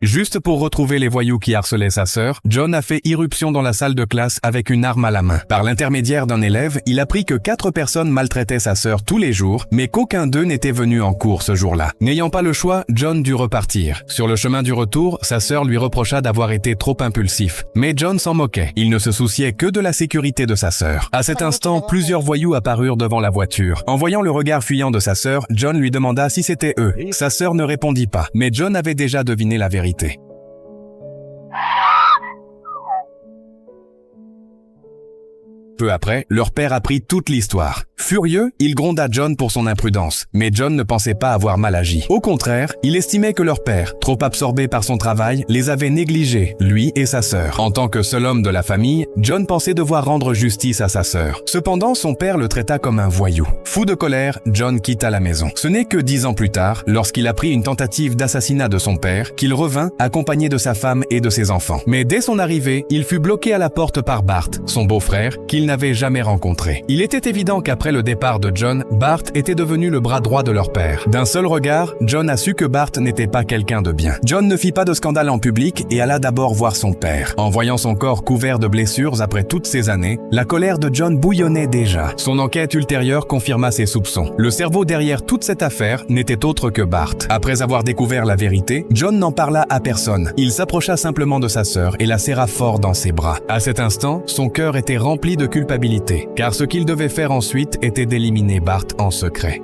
Juste pour retrouver les voyous qui harcelaient sa sœur, John a fait irruption dans la salle de classe avec une arme à la main. Par l'intermédiaire d'un élève, il apprit que 4 personnes maltraitaient sa sœur tous les jours, mais qu'aucun d'eux n'était venu en cours ce jour-là. N'ayant pas le choix, John dut repartir. Sur le chemin du retour, sa sœur lui reprocha d'avoir été trop impulsif. Mais John s'en moquait. Il ne se souciait que de la sécurité de sa sœur. À cet instant, plusieurs voyous apparurent devant la voiture. En voyant le regard fuyant de sa sœur, John lui demanda si c'était eux. Sa sœur ne répondit pas, mais John avait déjà deviné la vérité. Peu après, leur père apprit toute l'histoire. Furieux, il gronda John pour son imprudence, mais John ne pensait pas avoir mal agi. Au contraire, il estimait que leur père, trop absorbé par son travail, les avait négligés, lui et sa sœur. En tant que seul homme de la famille, John pensait devoir rendre justice à sa sœur. Cependant, son père le traita comme un voyou. Fou de colère, John quitta la maison. Ce n'est que 10 ans plus tard, lorsqu'il apprit une tentative d'assassinat de son père, qu'il revint accompagné de sa femme et de ses enfants. Mais dès son arrivée, il fut bloqué à la porte par Bart, son beau-frère, qu'il n'avait jamais rencontré. Il était évident qu'après le départ de John, Bart était devenu le bras droit de leur père. D'un seul regard, John a su que Bart n'était pas quelqu'un de bien. John ne fit pas de scandale en public et alla d'abord voir son père. En voyant son corps couvert de blessures après toutes ces années, la colère de John bouillonnait déjà. Son enquête ultérieure confirma ses soupçons. Le cerveau derrière toute cette affaire n'était autre que Bart. Après avoir découvert la vérité, John n'en parla à personne. Il s'approcha simplement de sa sœur et la serra fort dans ses bras. À cet instant, son cœur était rempli de culpabilité, car ce qu'il devait faire ensuite était d'éliminer Bart en secret.